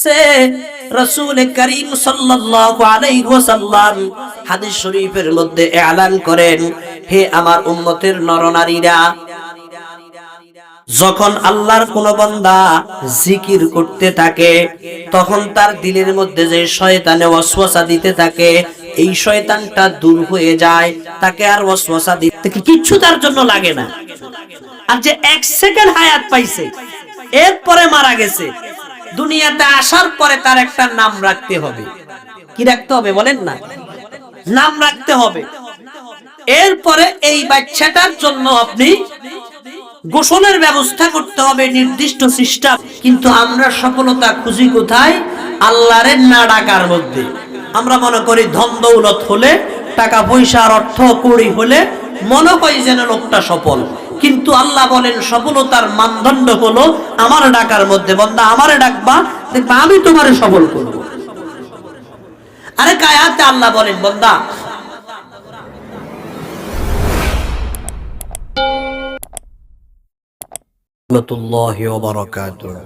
এসেছে রাসূল করিম সাল্লাল্লাহু আলাইহি ওয়াসাল্লাম হাদিস শরীফের মধ্যে এলান করেন, হে আমার উম্মতের নরনারীরা, যখন আল্লাহর কোন বান্দা জিকির করতে থাকে তখন তার দিলের মধ্যে যে শয়তানে ওয়াসওয়াসা দিতে থাকে এই শয়তানটা দূর হয়ে যায়, তাকে আর ওয়াসওয়াসা দিতে কিচ্ছু তার জন্য লাগে না। আর যে 1 সেকেন্ড হায়াত পাইছে এরপরে মারা গেছে, দুনিয়াতে আসার পরে তার একটা নাম রাখতে হবে। কি রাখতে হবে বলেন না? নাম রাখতে হবে। এরপরে এই বাচ্চাটার জন্য আপনি গোসলের ব্যবস্থা করতে হবে নির্দিষ্ট সিস্টেম। কিন্তু আমরা সফলতা খুঁজি কোথায়? আল্লাহর না ডাকার মধ্যে। আমরা মনে করি ধন দৌলত হলে, টাকা পয়সা আর অর্থ কড়ি হলে মনে হয় যেন লোকটা সফল। কিন্তু আল্লাহ বলেন সফলতার মানদণ্ড হলো আমার ডাকার মধ্যে। বান্দা আমারে ডাকবা, দেখবা আমি তোমারে সফল করব। আরেক আয়াতে আল্লাহ বলেন, বান্দা রাহমাতুল্লাহি ওয়া বারাকাতুহু।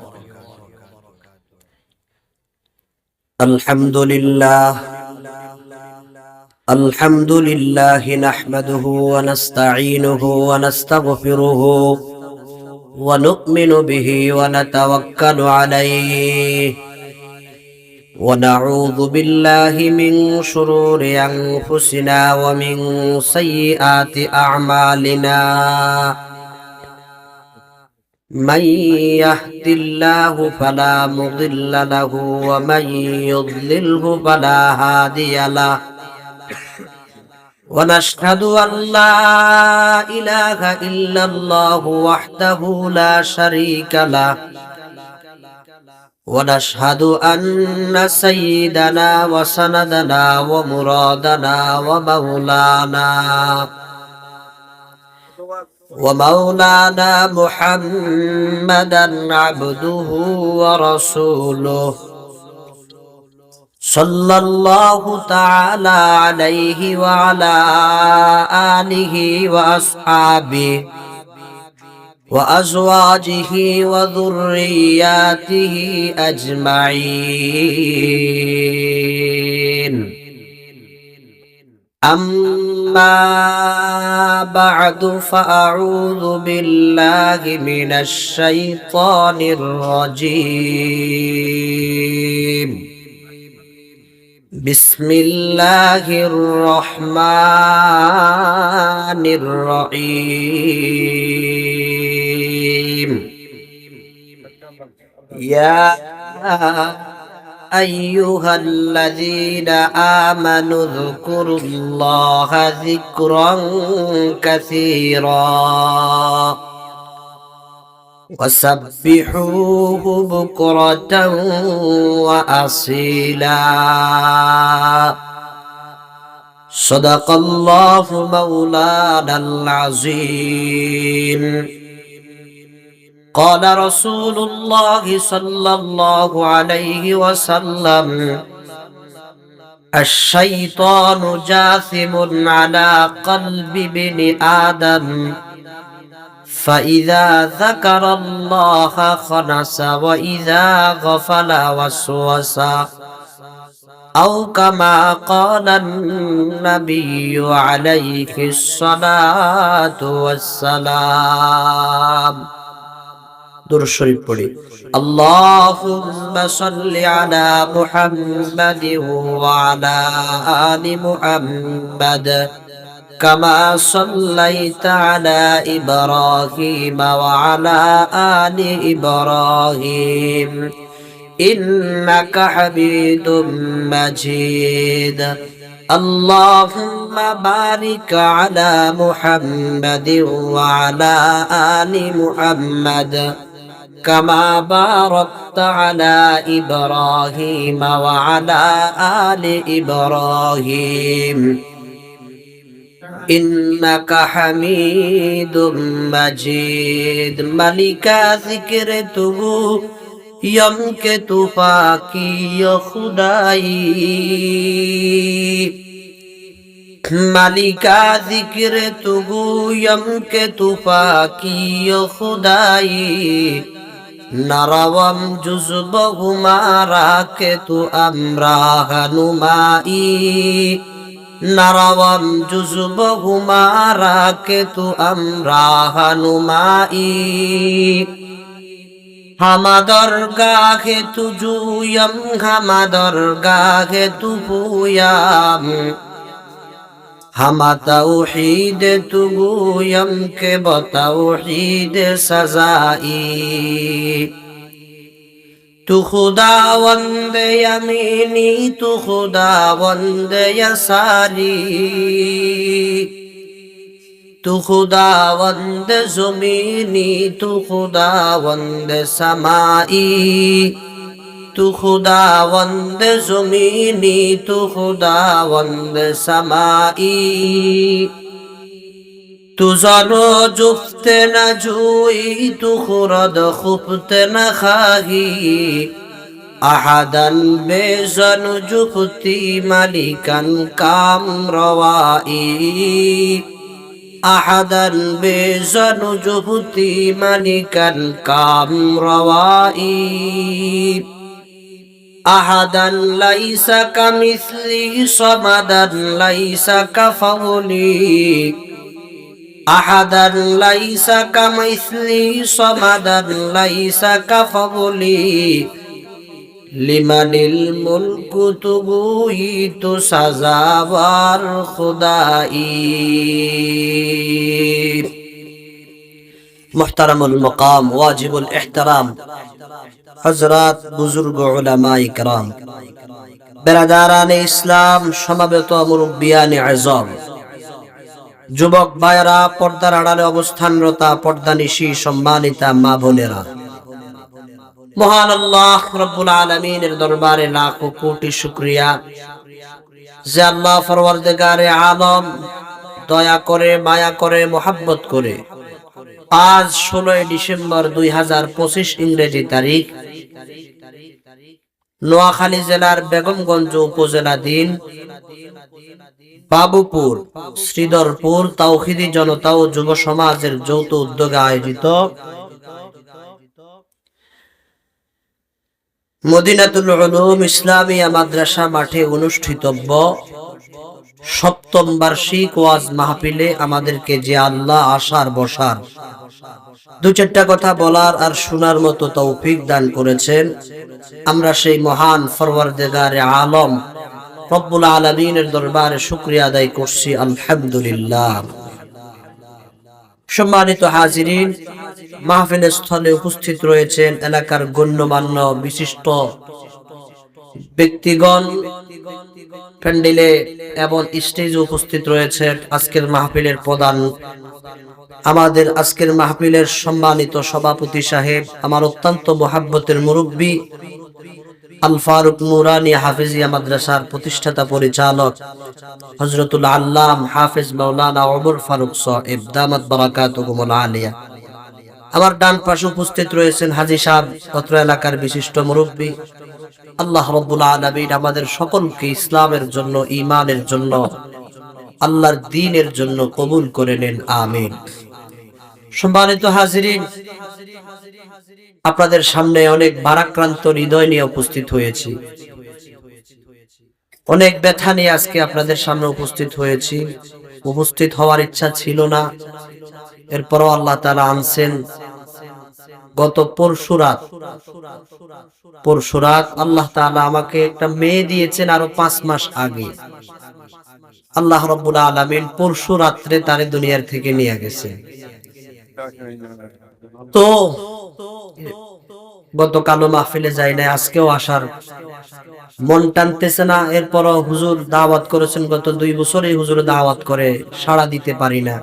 আলহামদুলিল্লাহ নাহমাদুহু ওয়া নাস্তাঈনুহু ওয়া নাস্তাগফিরুহু ওয়া নু'মিনু বিহি ওয়া নাতাওয়াক্কালু আলাইহি ওয়া নাউযু বিল্লাহি মিন শুরুরি আনফুসিনা ওয়া মিন সাইয়্যাতি আ'মালিনা। من يهد الله فلا مضل له ومن يضلله فلا هادي له ونشهد أن لا إله إلا الله وحده لا شريك له ونشهد أن سيدنا وسندنا ومرادنا ومولانا محمدا عبده ورسوله صلى الله تعالى عليه وعلى آله وأصحابه وأزواجه وذرياته أجمعين. أما بعد فأعوذ بالله من الشيطان الرجيم. بسم الله الرحمن الرحيم. يا أيها الذين آمنوا اذكروا الله ذكرا كثيرا وسبحوه بكرة وأصيلا. صدق الله مولانا العظيم. قال رسول الله صلى الله عليه وسلم الشيطان جاثم على قلب ابن آدم فإذا ذكر الله خنس وإذا غفل وسوس أو كما قال النبي عليه الصلاة والسلام. দুরূদ শরীফ পড়ি। আল্লাহুম্মা সাল্লি আলা মুহাম্মাদিন ওয়া আলা আলি মুহাম্মাদ কামা সাল্লাইতা আলা ইব্রাহিম ওয়া আলা আলি ইব্রাহিম ইন্নাকা হামিদুম মাজিদ. আল্লাহুম্মা বারিক আলা মুহাম্মাদিন ওয়া আলা আলি মুহাম্মাদ কামা বারাকতা আলা ইব্রাহিম ওয়া আলা আলি ইব্রাহিম ইন্নাকা হামিদুম মাজিদ. মালিকা যিকরে তুহু यम के तुफाकी खुदाई मालिका जिक्र तुगु यम के तुफाकी खुदाई নারাওয়াম জুজবহুমা রাকেতু আমরা হানুমাই নারাওয়াম জুজবহুমা রাকেতু আমরা হানুমাই হামাদর গাহে তুজুয়াম হামাদর গাহে তুপুয়াম হামা তাওহীদ তুগুয়াম কে বতাওহীদ সাজাই তু খুদাওয়ান্দ ইয়ামিনী তু খুদাওয়ান্দ ইয়াসারি তু খুদাওয়ান্দ জমিনী তু খুদাওয়ান্দ সামাই তু খুদাওয়ান্দ জমিনী তু খুদাওয়ান্দ সামাই তু জানো জুফতে না জুই তু খুরদ খুফতে না খাহি আহাদান বেজন জুফতি মালিকান কাম রওয়াই আহাদান বেজন জুফতি মালিকান কাম রওয়াই আহাদান লাইসা কামিসলি সমাদান লাইসা কাফাউলি আহাদান লাইসা কামিসলি সমাদান লাইসা কাফাউলি লিমানিল মুলকু তুগুইতু সাজাওয়ার খুদাই মুহতারামুল মাকাম ওয়াজিবুল ইহতিরাম হযরত বুজুর্গ উলামায়ে কেরাম বেরাদারানে ইসলাম সমাবেত মুরব্বিয়ানে আযম যুবক ভাইরা পর্দার আড়ালে অবস্থানরতা পর্দানিশী সম্মানিতা মা বোনেরা মহান আল্লাহ রাব্বুল আলামিনের দরবারে লাখো কোটি শুকরিয়া যে আল্লাহ পরওয়ারদিগারে আলম দয়া করে মায়া করে মোহাব্বত করে আজ 16 ডিসেম্বর 2025 ইংরেজি তারিখ নোয়াখালী জেলার বেগমগঞ্জ উপজেলাধীন বাবুপুর শ্রীধরপুর তাওহীদি জনতা ও যুব সমাজের যৌথ উদ্যোগে আয়োজিত মদিনাতুল উলুম ইসলামিয়া মাদ্রাসা মাঠে অনুষ্ঠিতব্য সপ্তম বার্ষিক ওয়াজ মাহফিলে আমাদেরকে যে আল্লাহ আসার বসার দু চারটা কথা বলার আর শোনার মতো তৌফিক দান করেছেন, আমরা সেই মহান পরওয়ারদিগারে আলম রব্বুল আলামিনের দরবারে শুকরিয়া আদায় করছি আলহামদুলিল্লাহ। সম্মানিত হাজিরিন, মাহফিলের স্থলে উপস্থিত রয়েছেন এলাকার গণ্যমান্য বিশিষ্ট ব্যক্তিগণ, প্যান্ডেলে এবং স্টেজে উপস্থিত রয়েছেন আজকের মাহফিলের প্রধান, আমাদের আজকের মাহফিলের সম্মানিত সভাপতি সাহেব, আমার অত্যন্ত মহাব্বতের মুরব্বী আল ফারুক নুরানি হাফিজিয়া মাদ্রাসার প্রতিষ্ঠাতা পরিচালক হযরতুল আল্লাম হাফেজ মাওলানা ওমর ফারুক সাহেব দামাত বারাকাতুহুমুল আলিয়া। আমার ডান পাশে উপস্থিত রয়েছেন হাজী সাহেব, অত্র এলাকার বিশিষ্ট মুরব্বী। আল্লাহ রাব্বুল আলামিন আমাদের সকলকে ইসলামের জন্য, ঈমানের জন্য, আল্লাহর দ্বীনের জন্য কবুল করে নেন, আমিন। সম্মানিত হাজিরিন, আপনাদের সামনে অনেক ভারাক্রান্ত হৃদয় নিয়ে উপস্থিত হয়েছি, অনেক ব্যথা নিয়ে আজকে আপনাদের সামনে উপস্থিত হয়েছি। উপস্থিত হওয়ার ইচ্ছা ছিল না, এরপরও আল্লাহ তাআলা আনছেন। গত পরশু রাত আল্লাহ তাআলা আমাকে একটা মেয়ে দিয়েছেন আরো 5 মাস আগে। আল্লাহ রাব্বুল আলামিন পরশু রাত্রে তারে দুনিয়ার থেকে নিয়ে গেছে। তো গতকালও মাহফিলে যাই না, আজকেও আসার মন টানতেছে না। এরপরও হুজুর দাওয়াত করেছেন, গত 2 বছর এই হুজুর দাওয়াত করে সাড়া দিতে পারি না।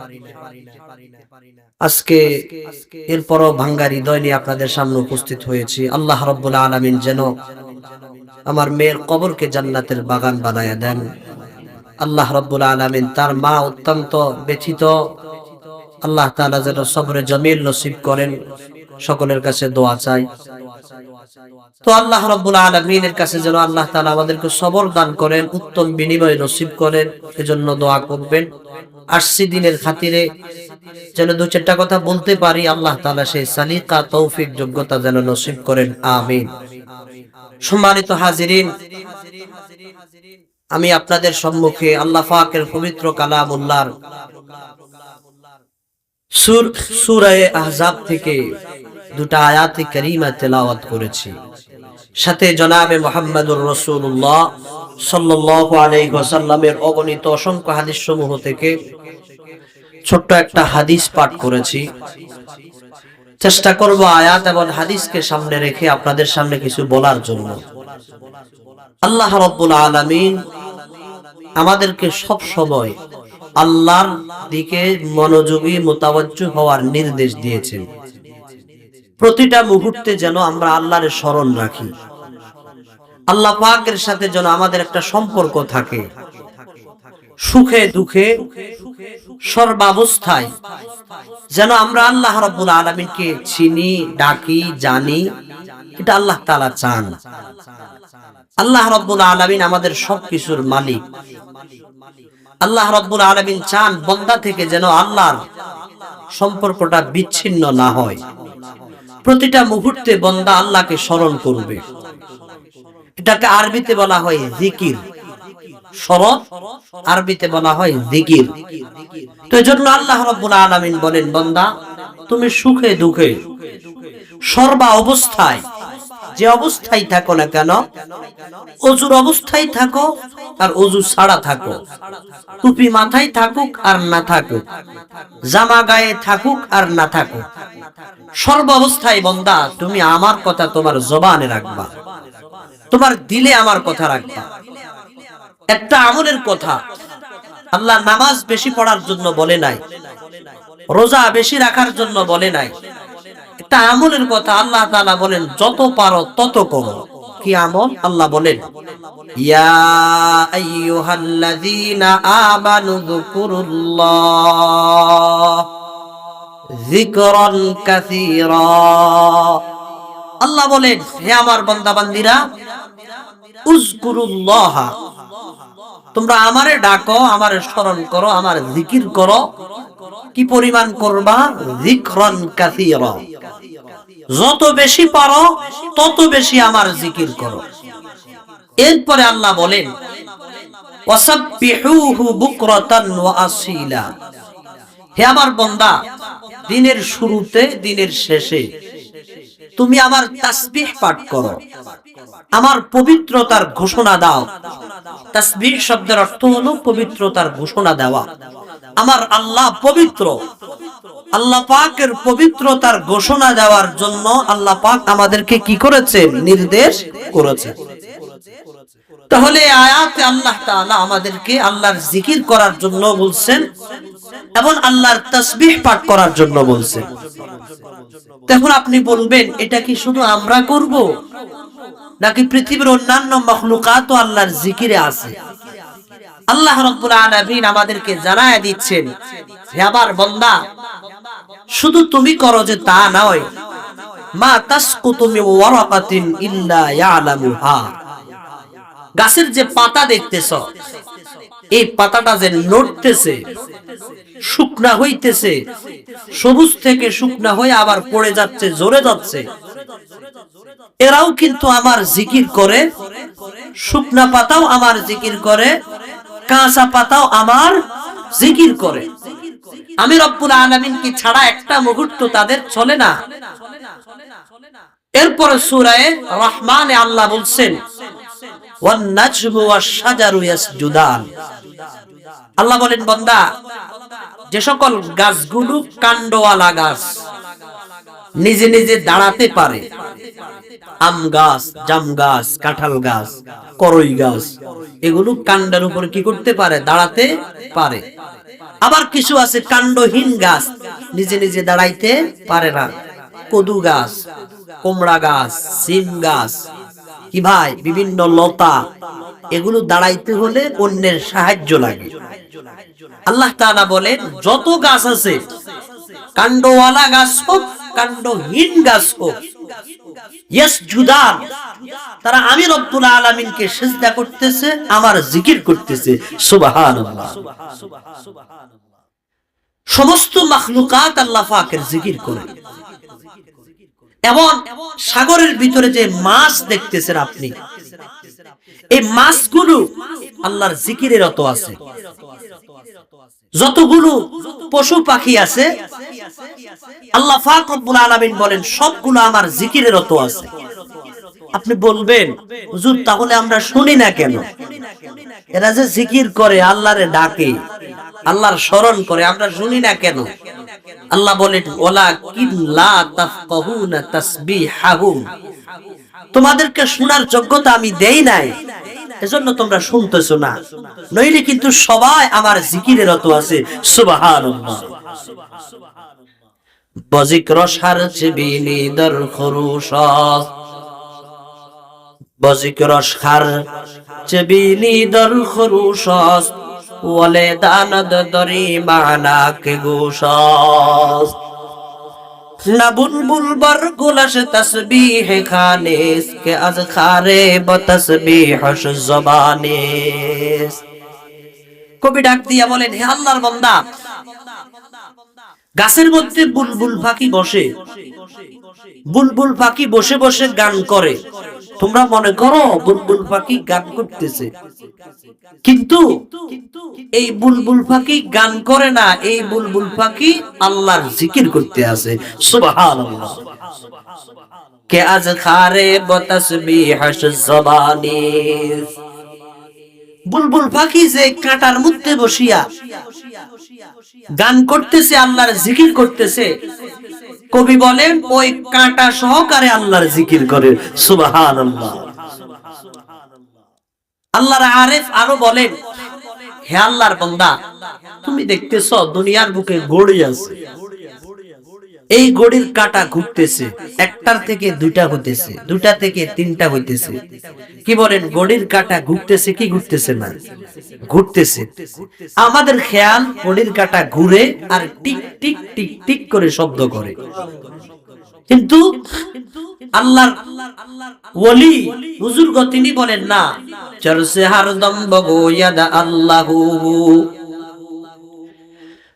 আজকে এরপরও ভাঙ্গা হৃদয় নিয়ে আপনাদের সামনে উপস্থিত হয়েছি। আল্লাহ রাব্বুল আলামিন যেন আমার মেয়ের কবরকে জান্নাতের বাগান বানায়া দেন। আল্লাহ রাব্বুল আলামিন তার মা অত্যন্ত ব্যথিত, আল্লাহ তাআলা যেন সবরে জমিল নসিব করেন। সকলের কাছে দোয়া চাই। তো আল্লাহ রাব্বুল আলামিনের কাছে যেন আল্লাহ তাআলা আমাদেরকে সবর দান করেন, উত্তম বিনিময় নসিব করেন, এজন্য দোয়া করবেন। আসছি দিনের খাতিরে যেন দু চারটা কথা বলতে পারি, আল্লাহ তাআলা সেই সালিকা তৌফিক যোগ্যতা যেন নসিব করেন, আমিন। সম্মানিত হাজিরিন, আমি আপনাদের সম্মুখে আল্লাহ পাকের পবিত্র কালামুল্লাহর সূরা আহজাব থেকে দুটো আয়াতে কারীমা তেলাওয়াত করেছি। সাথে জনাবে মুহাম্মদুর রাসূলুল্লাহ সাল্লাল্লাহু আলাইহি ওয়াসাল্লামের অগণিত অসংখ্য হাদিস সমূহ থেকে ছোট্ট একটা হাদিস পাঠ করেছি। চেষ্টা করব আয়াত এবং হাদিসকে সামনে রেখে আপনাদের সামনে কিছু বলার জন্য। আল্লাহ রাব্বুল আলামিন আমাদেরকে সব সময় আল্লাহর দিকে মনোযোগী মোতাওয়াজ্জুহ হওয়ার নির্দেশ দিয়েছেন। প্রতিটা মুহূর্তে যেন আমরা আল্লাহর স্মরণ রাখি, আল্লাহ পাকের সাথে যেন আমাদের একটা সম্পর্ক থাকে। সুখে দুঃখে সর্বাবস্থায় যেন আমরা আল্লাহ রাব্বুল আলামিনকে চিনি, ডাকি, জানি। এটা আল্লাহ তাআলা চান। আল্লাহ রাব্বুল আলামিন আমাদের সবকিছুর মালিক। আল্লাহ রাব্বুল আলামিন চান বান্দা থেকে যেন আল্লাহর সম্পর্কটা বিচ্ছিন্ন না হয়। প্রতিটা মুহূর্তে বান্দা আল্লাহকে স্মরণ করবে। এটাকে আরবিতে বলা হয় জিকির। স্মরণ আরবিতে বলা হয় জিকির। তো এজন্য আল্লাহ রাব্বুল আলামিন বলেন, বান্দা তুমি সুখে দুঃখে সর্বা অবস্থায় যে অবস্থায় থাকো না কেন, ওযুর অবস্থায় থাকো আর ওযু ছাড়া থাকো, টুপি মাথায় থাকুক আর না থাকুক, জামা গায়ে থাকুক আর না থাকুক, সর্ব অবস্থায় বান্দা তুমি আমার কথা তোমার জবানে রাখবা, তোমার দিলে আমার কথা রাখবা। একটা আমলের কথা আল্লাহ নামাজ বেশি পড়ার জন্য বলে নাই, রোজা বেশি রাখার জন্য বলে নাই। একটা আমলের কথা আল্লাহ তাআলা বলেন যত পারো তত করো। কি আমল? আল্লাহ বলেন, ইয়া আইয়ুহাল্লাযীনা আমানু যকুরুল্লাহ যিকরান কাসীরা। আল্লাহ বলেন, হে আমার বান্দা বান্দীরা, উযকুরুল্লাহ, তোমরা আমারে ডাকো, আমারে স্মরণ করো, আমার জিকির করো। কি পরিমাণ করবা? যিকরান কাসীরা, যত বেশি পারো তত বেশি আমার জিকির করো। এরপরে আল্লাহ বলেন, ওয়াসাব্বিহুহু বুকরাতান ওয়া আসীলা। হে আমার বান্দা, দিনের শুরুতে দিনের শেষে তুমি আমার তাসবিহ পাঠ করো, আমার পবিত্রতার ঘোষণা দাও। তাসবিহ শব্দের অর্থ হলো পবিত্রতার ঘোষণা দেওয়া। আমার আল্লাহ পবিত্র, আল্লাহ পাকের পবিত্রতার ঘোষণা দেওয়ার জন্য আল্লাহ পাক আমাদেরকে কি করেছেন? নির্দেশ করেছেন। তাহলে আয়াতে আল্লাহ তাআলা আমাদেরকে আল্লাহর জিকির করার জন্য বলছেন এবং আল্লাহর তাসবিহ পাঠ করার জন্য বলছেন। তখন আপনি বলবেন, এটা কি শুধু আমরা করব নাকি পৃথিবীর অন্যান্য মাখলুকাতও আল্লাহর জিকিরে আছে? আল্লাহ রাব্বুল আলামিন আমাদেরকে জানায় দিচ্ছেন, হে আমার বান্দা, শুধু তুমি করো যে তা নয়, মা তাসকুতু মিন ওয়ারাকাতিন ইল্লা ইয়ালামুহা। গাছের যে পাতা দেখতেছো, এই পাতাটা যে নড়তেছে, শুকনা হইতেছে, সবুজ থেকে শুকনা হয়ে আবার পড়ে যাচ্ছে, ঝরে যাচ্ছে, এরাও কিন্তু আমার জিকির করে। শুকনা পাতাও আমার জিকির করে, কাঁচা পাতাও আমার জিকির করে। আমি রব্বুল আলামিন কি ছাড়া একটা মুহূর্ত তাদের চলে না। এরপর সূরা রহমানে আল্লাহ বলছেন, ওয়ান নাজমু ওয়াশ শাজারু ইয়াসজুদান। আল্লাহ বলেন, বান্দা, যে সকল গাছগুলো কাণ্ডওয়ালা গাছ, নিজে নিজে দাঁড়াতে পারে, আম গাছ, জাম গাছ, কাঁঠাল গাছ, করই গাছ, এগুলো কাণ্ডের উপর কি করতে পারে? দাঁড়াতে পারে। আবার কিছু আছে কাণ্ডহীন গাছ, নিজে নিজে দাঁড়াইতে পারে না। কদু গাছ, কুমড়া গাছ, সিম গাছ, কি ভাই, বিভিন্ন লতা, এগুলো দাঁড়াইতে হলে অন্যের সাহায্য লাগে। আল্লাহ তাআলা বলেন, যত গাছ আছে, কাণ্ডওয়ালা গাছ হোক, কাণ্ডহীন গাছ হোক, ইয়াসজুদান, তারা আমি রব্বুল আলামিনকে সিজদা করতেছে, আমার জিকির করতেছে। সুবহানাল্লাহ। সমস্ত মাখলুকাত আল্লাহ পাকের জিকির করে। এবং সাগরের ভিতরে যে মাছ দেখতেছেন আপনি, এই মাছগুলো আল্লাহর জিকিরে রত আছে। যতগুলো পশু পাখি আছে আল্লাহ পাক রব্বুল আলামিন বলেন সবগুলো আমার জিকিরে রত আছে। আপনি বলবেন হুজুর তাহলে আমরা শুনি না কেন? এরা যে জিকির করে, আল্লাহরে ডাকে, আল্লাহর স্মরণ করে, আমরা শুনি না কেন? আল্লাহ বলেন ওয়ালাকিন লা তাফকাহুনা তাসবিহাহুম, তোমাদেরকে শোনার যোগ্যতা আমি দেই নাই, এজন্য তোমরা শুনতেছো না, নইলে কিন্তু সবাই আমার জিকিরে রত আছে। সুবহানাল্লাহ। বজিক্র সার চিবিনি দর খরুশাস, বজিক্র সার চিবিনি দর খরুশাস, ওয়ালে দানাদ দরি মানাক গোশাস, না বুলবুল বার গুলাশ তসবিহ খানিস কে আজ খারে বতসবিহ জবানিস। কবি ডাক দিয়া বলেন, হে আল্লাহর বান্দা, গাছের মধ্যে বুলবুল পাখি বসে, বুলবুল পাখি বসে বসে গান করে। তোমরা মনে করো বুলবুল পাখি গান করতেছে, কিন্তু এই বুলবুল পাখি গান করে না, এই বুলবুল পাখি আল্লাহর জিকির করতে আছে। সুবহানাল্লাহ। কে আজ খারে বতসবিহ জবানিস, বুলবুল পাখি যে কাঁটার মধ্যে বসিয়া গান করতেছে, আল্লাহর জিকির করতেছে, কবি বলেন ওই কাঁটা সহকারে আল্লাহর জিকির করে। সুবহানাল্লাহ। আল্লাহর আরেফ আরো বলেন, হে আল্লাহর বান্দা, তুমি দেখতেছো দুনিয়ার বুকে ঘড়ি আছে, এই ঘড়ির কাঁটা ঘুরতেছে, একটার থেকে দুইটা হইতেছে, দুইটা থেকে তিনটা হইতেছে। কি বলেন? ঘড়ির কাঁটা ঘুরতেছে কি ঘুরতেছে না? ঘুরতেছে। আমাদের খেয়াল ঘড়ির কাঁটা ঘুরে আর টিক টিক টিক টিক করে শব্দ করে, কিন্তু আল্লাহর ওলি বুজুর্গ তিনি বলেন না, চরসে হরদম বগোয়াদা আল্লাহু,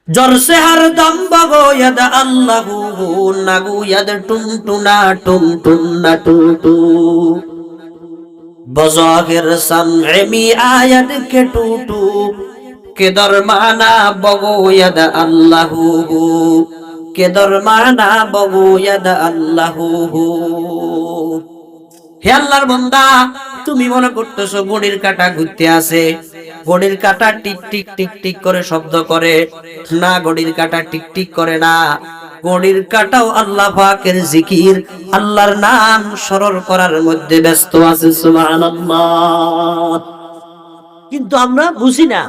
জরসে হরদম বগোয়াদা আল্লাহু, নাগুয়াদ টুনটুনা টুনটুনা টুটু, বজাহির সমঈ মি আয়াত কে টুটু, কে দরমানা বগোয়াদা আল্লাহু, কে দরমানা বগোয়াদা আল্লাহু। হে আল্লাহর বান্দা, তুমি মনে করতেছো ঘড়ির কাঁটা ঘুরতে আছে, ঘড়ির কাঁটা টিক টিক টিক টিক করে শব্দ করে না, ঘড়ির কাঁটা টিক টিক করে না, ঘড়ির কাঁটাও আল্লাহ পাকের জিকির, আল্লাহর নাম স্মরণ করার মধ্যে ব্যস্ত আছে। সুবহানাল্লাহ। কিন্তু আমরা বুঝি না,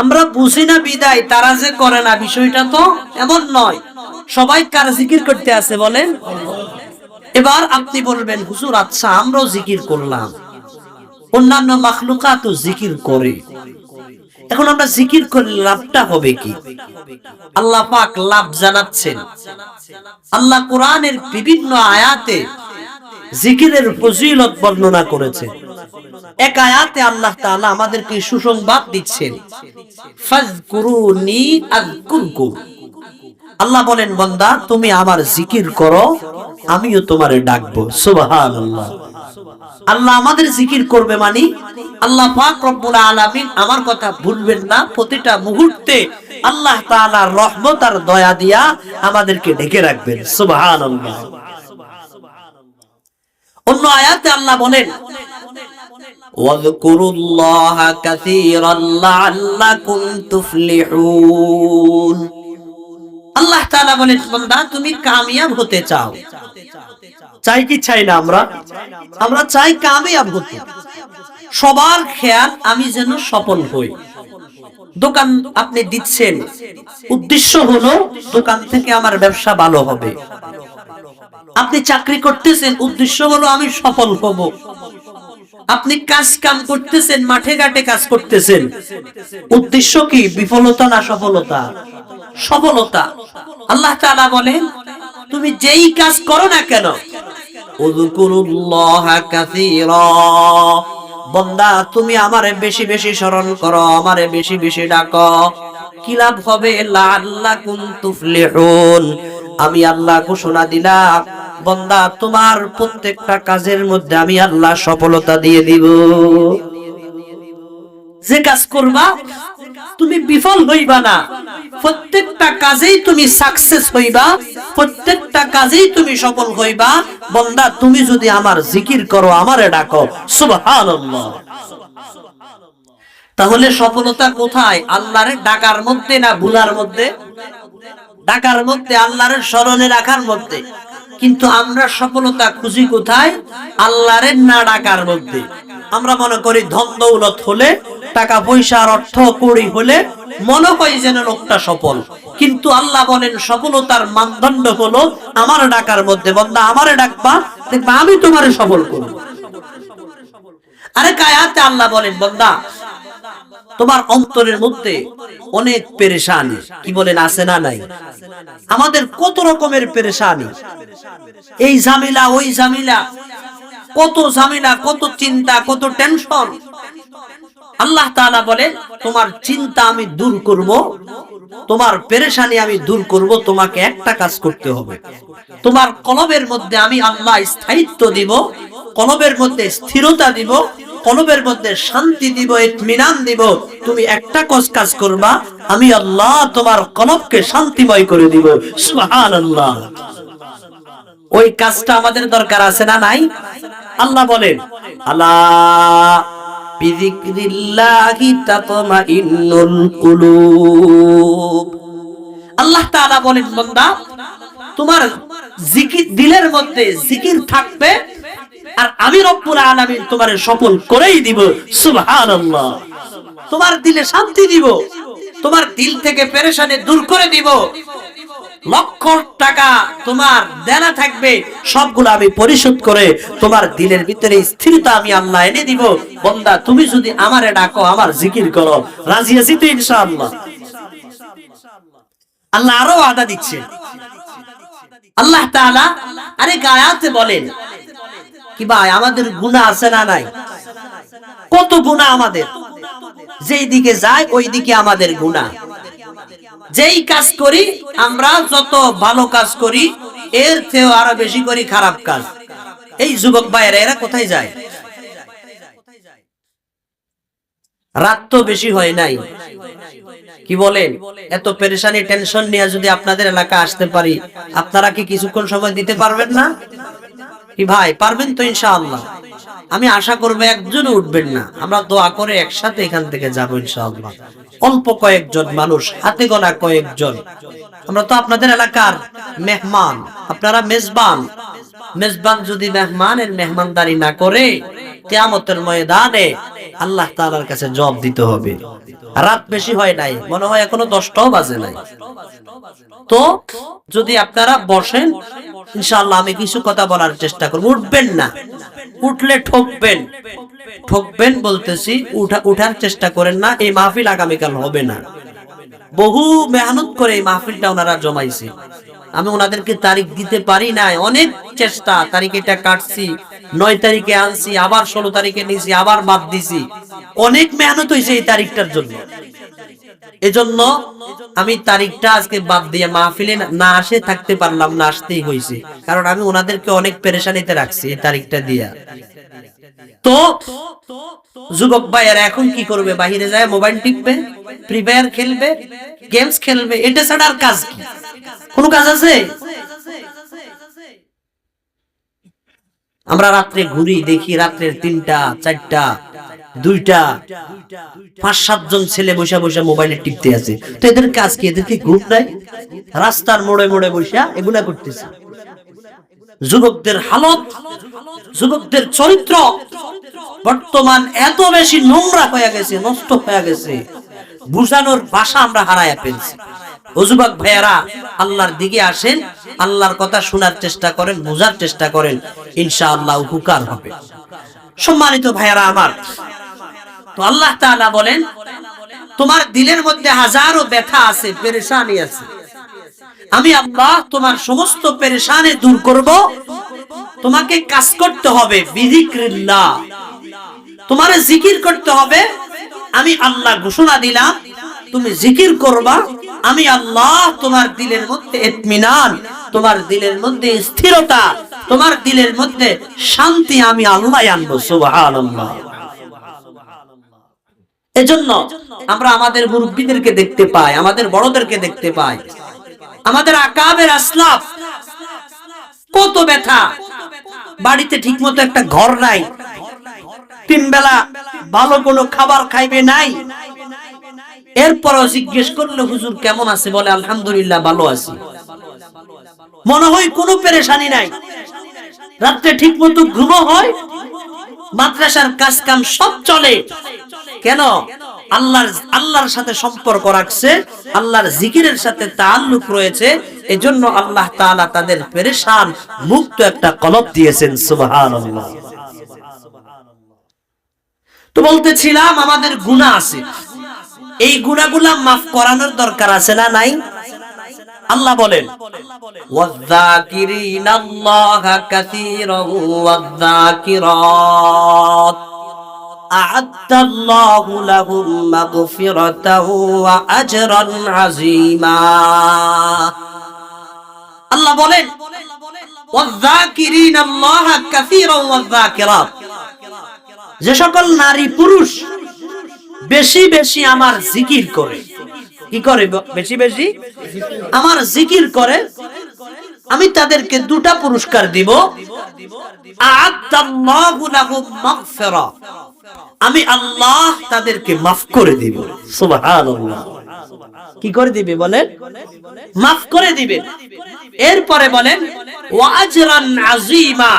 আমরা বুঝি না বিদায় তারা যে করে না, বিষয়টা তো এমন নয়। সবাই কার জিকির করতে আছে বলেন? এবার আপনি বলবেন হুজুর আচ্ছা আমরাও জিকির করলাম, অন্যান্য মাখলুকাতও জিকির করে, এখন আমরা জিকির করলে লাভটা হবে কি? আল্লাহ পাক লাভ জানাচ্ছেন। আল্লাহ কোরআনের বিভিন্ন আয়াতে জিকিরের ফজিলত বর্ণনা করেছেন। এক আয়াতে আল্লাহ তাআলা আমাদেরকে সুসংবাদ দিচ্ছেন, ফাযকুরুনি আযকুরকুম। আল্লাহ বলেন বান্দা তুমি আমার জিকির করো, আমিও তোমারে ডাকবো। সুবহানাল্লাহ। আল্লাহ আমাদের জিকির করবে মানে আল্লাহ পাক রব্বুল আলামিন আমার কথা ভুলবেন না, প্রতিটা মুহূর্তে আল্লাহ তাআলার রহমত আর দয়া দিয়া আমাদেরকে ঢেকে রাখবেন। সুবহানাল্লাহ। অন্য আয়াতে আল্লাহ বলেন, ওয়াযকুরুল্লাহা কাসীরান লাআল্লাকুম তুফলিহুন। আল্লাহ তাআলা বলেন বান্দা তুমি কামিয়াব হতে চাও, চাই কি চাই না? আমরা চাই কামিয়াব হতে। সবার খেয়াল আমি যেন সফল হই। দোকান আপনি দিচ্ছেন, উদ্দেশ্য হলো দোকান থেকে আমার ব্যবসা ভালো হবে। আপনি চাকরি করতেছেন, উদ্দেশ্য হলো আমি সফল হব। আপনি কাজ কাম করতেছেন, মাঠে ঘাটে কাজ করতেছেন, উদ্দেশ্য কি? বিফলতা না সফলতা? সফলতা। আল্লাহ তাআলা বলেন তুমি যেই কাজ করো না কেন উযকুরুল্লাহা কাসীরা। বান্দা তুমি আমারে বেশি বেশি স্মরণ করো, আমারে বেশি বেশি ডাকো। কি লাভ হবে? লাআল্লাকুম তুফলিহুন। আমি আল্লাহ ঘোষণা দিলাম, বান্দা তোমার প্রত্যেকটা কাজের মধ্যে আমি আল্লাহ সফলতা দিয়ে দিব। যে কাজ করবা তুমি বিফল হইবা না, প্রত্যেকটা কাজেই তুমি সাকসেস হইবা, প্রত্যেকটা কাজেই তুমি সফল হইবা। বান্দা তুমি যদি আমার জিকির করো, আমারে ডাকো, সুবহানাল্লাহ। তাহলে সফলতা কোথায়? আল্লাহরে ডাকার মধ্যে না ভুলার মধ্যে? ডাকার মধ্যে, আল্লাহরে স্মরণে রাখার মধ্যে। কিন্তু আমরা সফলতা খুঁজি কোথায়? আল্লাহরে না ডাকার মধ্যে। আমরা মনে করি ধন দৌলত হলে, টাকা পয়সার অর্থ কড়ি হলে মনে হয় যেন লোকটা সফল। কিন্তু আল্লাহ বলেন সফলতার মানদণ্ড হলো আমার ডাকার মধ্যে। বান্দা আমারে ডাকবা, দেখবা আমি তোমারে সফল করব। আরেক আয়াতে আল্লাহ বলেন, বান্দা তোমার অন্তরের মধ্যে অনেক পেরেশানি, কি বলেন, আছে না নাই? আমাদের কত রকমের পেরেশানি, এই ঝামেলা ওই ঝামেলা, কত ঝামেলা, কত চিন্তা, কত টেনশন। আল্লাহ তাআলা বলেন তোমার চিন্তা আমি দূর করব, তোমার পেরেশানি আমি দূর করব। তোমাকে একটা কাজ করতে হবে, তোমার কলবের মধ্যে আমি আল্লাহ স্থায়িত্ব দিব, কলবের মধ্যে স্থিরতা দিব, কলবের মধ্যে শান্তি দিব, ইতমিনান দিব। তুমি একটা কাজ করবা, আমি আল্লাহ তোমার কলবকে শান্তিময় করে দিব। সুবহানাল্লাহ। ওই কাজটা আমাদের দরকার আছে না নাই? আল্লাহ বলেন, আলা বিযিকরিল্লাহি তাতমাইন্নুল কুলুব। আল্লাহ তাআলা বলেন, বান্দা তোমার জিকির, দিলের মধ্যে জিকির থাকবে, আর আমি রব্বুল আলামিন তোমারে সফল করেই দিব। সুবহানাল্লাহ। তোমার দিলে শান্তি দিব, তোমার দিল থেকে পেরেশানি দূর করে দিব। লক্ষ টাকা তোমার দেনা থাকবে, সবগুলো আমি পরিশোধ করে তোমার দিলের ভিতরে স্থিরতা আমি আল্লাহ এনে দিব। বান্দা তুমি যদি আমারে ডাকো, আমার জিকির করো, রাজি আছি তো ইনশাআল্লাহ। আল্লাহ আরো ওয়াদা দিচ্ছে। আল্লাহ তাআলা আরেক আয়াতে বলেন, কি ভাই আমাদের গুনাহ আছে না নাই? কত গুনাহ আমাদের, যেই দিকে যায় ওই দিকে আমাদের গুনাহ। যেই কাজ করি আমরা, যত ভালো কাজ করি এর চেয়েও আরো বেশি করি খারাপ কাজ। এই যুবক ভাইয়েরা এরা কোথায় যায়? রাত তো বেশি হয় নাই, কি বলেন? এত পেরেশানি টেনশন নিয়ে যদি আপনাদের এলাকা আসতে পারি, আপনারা কি কিছুক্ষণ সময় দিতে পারবেন না? কি ভাই পারবেন তো ইনশাআল্লাহ? আমি আশা করবো একজন উঠবেন না, আমরা দোয়া করে একসাথে এখান থেকে যাবো ইনশাআল্লাহ। অল্প কয়েকজন মানুষ, হাতে গোনা কয়েকজন। আমরা তো আপনাদের এলাকার মেহমান, আপনারা মেজবান। মেজবান যদি মেহমানের মেহমানদারি না করে, কিয়ামতের ময়দানে আল্লাহ তাআলার কাছে জবাব দিতে হবে। রাত বেশি হয় নাই, মনে হয় এখনো 10টাও বাজে নাই। তো যদি আপনারা বসেন ইনশাআল্লাহ আমি কিছু কথা বলার চেষ্টা করব। উঠবেন না, উঠলে ঠকবেন। ঠকবেন বলতেছি, উঠার চেষ্টা করেন না। এই মাহফিল আগামীকাল হবে না। বহু মেহনত করে এই মাহফিলটা ওনারা জমাইছে। আমি ওনাদেরকে তারিখ দিতে পারি নাই, অনেক চেষ্টা, তারিখ এটা কাটছি, 9 তারিখে আনছি, আবার 16 তারিখে নিয়েছি, আবার বাদ দিছি। অনেক মেহনত হয়েছে এই তারিখটার জন্য। এজন্য আমি তারিখটা আজকে বাদ দিয়ে মাহফিলে না আসে থাকতে পারলাম না, আসতেই হয়েছে। কারণ আমি ওনাদেরকে অনেক পেরেশানিতে রাখছি এই তারিখটা দিয়া। তো যুবক ভাইয়েরা এখন কি করবে? বাহিরে যায় মোবাইল টিপবে, ফ্রি ফায়ার খেলবে, গেমস খেলবে। এটা ছাড়া আর কাজ কি? কোন কাজ আছে? আমরা রাত্রে ঘুরি, দেখি রাত্রে 3টা 4টা 2টা 5-7 জন ছেলে বসে বসে মোবাইলে টিপতে আছে। তো এদের কাজ কি? এদের কি গ্রুপ নাই? রাস্তার মোড়ে মোড়ে বসে এগুলা করতেছে। যুবকদের হালত, যুবকদের চরিত্র বর্তমান এত বেশি নোংরা হয়ে গেছে, নষ্ট হয়ে গেছে, বুঝানোর ভাষা আমরা হারায়া ফেলছি। ও যুবক ভাইয়েরা, আল্লাহর দিকে আসেন, আল্লাহর কথা শোনার চেষ্টা করেন, বোঝার চেষ্টা করেন, ইনশাআল্লাহ উপকার হবে। সম্মানিত ভাইয়েরা আমার, তো আল্লাহ তাআলা বলেন তোমার দিলের মধ্যে হাজারো ব্যথা আছে, পেরেশানি আছে, আমি আল্লাহ তোমার সমস্ত পেরেশানি দূর করব। তোমাকে কাজ করতে হবে বিযিকরিল্লাহ, তোমারে জিকির করতে হবে। আমি আল্লাহ ঘোষণা দিলাম তুমি জিকির করবা, আমি আল্লাহ তোমার দিলের মধ্যে ইতমিনান, তোমার দিলের মধ্যে স্থিরতা, তোমার দিলের মধ্যে শান্তি আমি আল্লাহ আনবো। সুবহানাল্লাহ। এজন্য আমরা আমাদের মুরব্বিদেরকে দেখতে পাই, আমাদের বড়দেরকে দেখতে পাই, আমাদের আকাবের আসলাফ কত ব্যথা, বাড়িতে ঠিকমতো একটা ঘর নাই, তিন বেলা ভালো কোনো খাবার খাইবে নাই, এরপরও জিজ্ঞেস করলে হুজুর কেমন আছে, বলে আলহামদুলিল্লাহ ভালো আছি। মনে হয় কোনো পেরেশানি নাই, রাত্রে ঠিকমতো ঘুমও হয়, মাদ্রাসার কাজ কাম সব চলে। কেন? আল্লাহর সাথে সম্পর্ক রাখছে, আল্লাহর জিকিরের সাথে তাআল্লুক রয়েছে, এজন্য আল্লাহ তাআলা তাদের পেরেশান মুক্ত একটা কলব দিয়েছেন। সুবহানাল্লাহ। তো বলতেছিলাম আমাদের গুনাহ আছে, এই গুনাহগুলা মাফ করানোর দরকার আছে না নাই? আল্লাহ বলেন ওয়াযাকিরিনাল্লাহা কাসীরান ওয়াযাকিরাত আ'আদ্দাল্লাহু লাহুম মাগফিরাতান ওয়া আজরান আযীমা। আল্লাহ বলেন ওয়াযাকিরিনাল্লাহা কাসীরান ওয়াযাকিরাত, যে সকল নারী পুরুষ বেশি বেশি আমার জিকির করে, কি করে? বেশি বেশি আমার জিকির করে, আমি তাদেরকে দুটা পুরস্কার দিব। আ'আদ্দাল্লাহু লাহুম মাগফিরা, আমি আল্লাহ তাদেরকে মাফ করে দিব। সুবহানাল্লাহ। কি করে দিবে বলেন? মাফ করে দিবেন। এরপরে বলেন ওয়া আজরান আযীমা,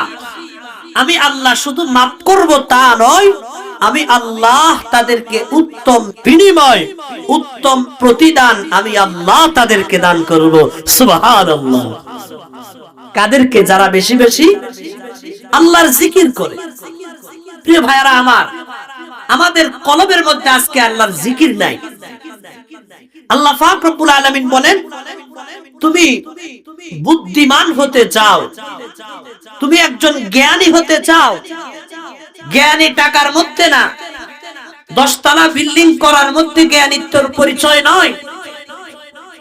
আমি আল্লাহ শুধু মাফ করব তা নয়, আমি আল্লাহ তাদেরকে উত্তম বিনিময়, উত্তম প্রতিদান আমি আল্লাহ তাদেরকে দান করব। সুবহানাল্লাহ। কাদেরকে? যারা বেশি বেশি আল্লাহর জিকির করে। প্রিয় ভাইরা আমার, আমাদের কলবের মধ্যে আজকে আল্লাহর জিকির নাই। আল্লাহ পাক রব্বুল আলামিন বলেন তুমি বুদ্ধিমান হতে চাও, তুমি একজন জ্ঞানী হতে চাও, জ্ঞানী টাকার মধ্যে না, 10 তলা বিল্ডিং করার মধ্যে জ্ঞানীত্বের পরিচয় নয়,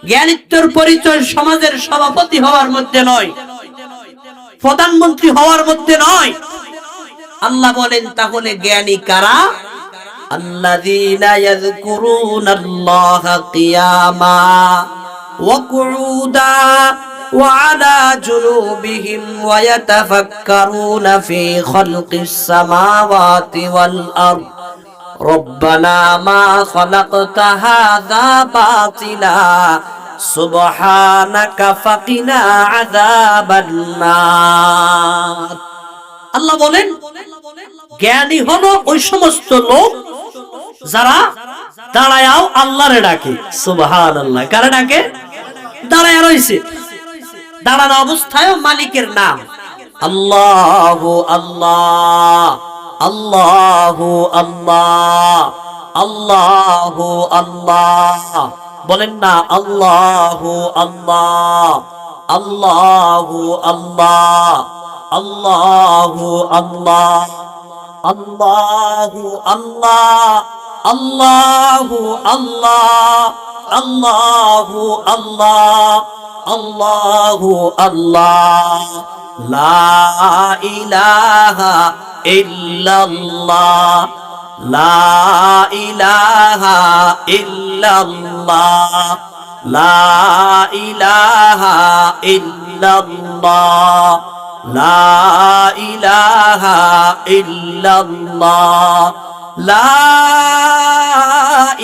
জ্ঞানীত্বের পরিচয় সমাজের সভাপতি হওয়ার মধ্যে নয়, প্রধানমন্ত্রী হওয়ার মধ্যে নয়। আল্লাহ বলেন তাহলে জ্ঞানী কারা? আল্লাযীনা ইয়াযকুরুনাল্লাহা কিয়ামা ওয়া কুউদা ওয়া আলা জুনুবিহিম ওয়া ইয়াতাফাক্কারুনা ফি খালকিস সামাওয়াতি ওয়াল আরদ রব্বানা মা খালাকতা হাযা বাতিলা সুবহানাকা ফাকিনা আযাবান নার। আল্লাহ বলেন জ্ঞানী হলো ওই সমস্ত লোক যারা দাঁড়ায়াও আল্লাহরে ডাকে। সুবহানাল্লাহ। কারে ডাকে? দাঁড়ায়া রইছে, দাঁড়ানো অবস্থায় মালিকের নাম আল্লাহু আল্লাহ, আল্লাহু আল্লাহ, আল্লাহু আল্লাহ। বলেন না আল্লাহু আল্লাহ, আল্লাহু আল্লাহ, আল্লাহু আল্লাহ, আল্লাহু আল্লাহ, আল্লাহু আল্লাহ, আল্লাহু আল্লাহ, আল্লাহু আল্লাহ, লা ইলাহা ইল্লাল্লাহ, লা ইলাহা ইল্লাল্লাহ, লা ইলাহা ইল্লাল্লাহ, লা ইলাহা ইল্লাল্লাহ, লা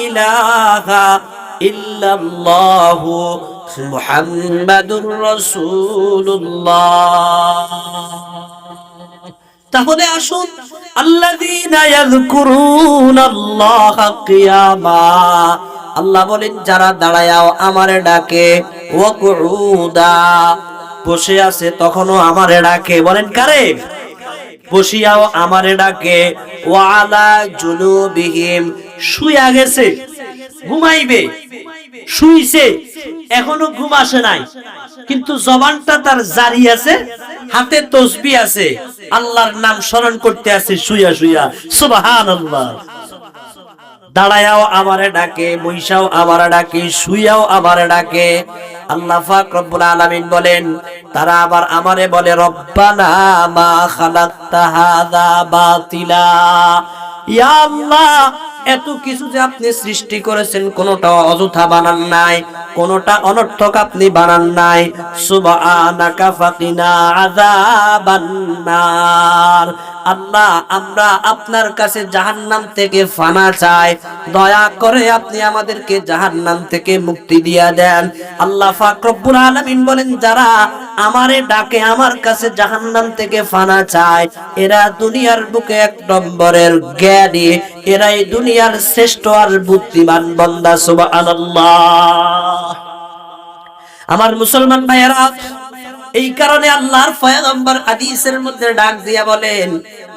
ইলাহা ইল্লাল্লাহ মুহাম্মাদুর রাসূলুল্লাহ। তাহলে আসুন আল্লাযীনা ইয়াযকুরুনাল্লাহা কিয়ামা, আল্লাহ বলেন যারা দাঁড়ায়াও আমারে ডাকে, ওয়া কুউদা বসে আছে তখনও আমারে ডাকে। বলেন কারে? বসিয়াও আমারে ডাকে, ওয়া আলা জুনুবিহিম শুয়া গেছে, ঘুমাইবে, শুইছে, এখনো ঘুম আসে নাই, কিন্তু জবানটা তার জারি আছে, হাতে তসবিহ আছে, আল্লাহর নাম স্মরণ করতে আছে শুইয়া শুইয়া। সুবহানাল্লাহ। দাঁড়ায়াও আমারে ডাকে, বৈশাও আমারে ডাকে, শুইয়াও আমারে ডাকে। আল্লাহ পাক রব্বুল আলামিন বলেন, তারা আবার আমারে বলে রব্বানা মা খালাকতা হাযা বাতিলা। ইয়া আল্লাহ, এত কিছু যে আপনি সৃষ্টি করেছেন কোনটা অযথা বানান নাই, কোনটা অনর্থক আপনি বানান নাই। সুবহানাকা ফাকিনা আযাবান নার। আল্লাহ, আমরা আপনার কাছে জাহান্নাম থেকে ফানা চাই, দয়া করে আপনি আমাদেরকে জাহান্নাম থেকে মুক্তি দিয়া দেন। আল্লাহ পাক রব্বুল আলামিন বলেন, যারা আমারে ডাকে, আমার কাছে জাহান্নাম থেকে ফানা চায়, এরা দুনিয়ার বুকে এক নম্বরের জ্ঞানী, এরাই দুনিয়ার শ্রেষ্ঠ আর বুদ্ধিমান বান্দা। সুবহানাল্লাহ। আমার মুসলমান ভাইয়েরা, এই কারণে আল্লাহর পয়গম্বর হাদিসের মধ্যে ডাক দিয়া বলেন,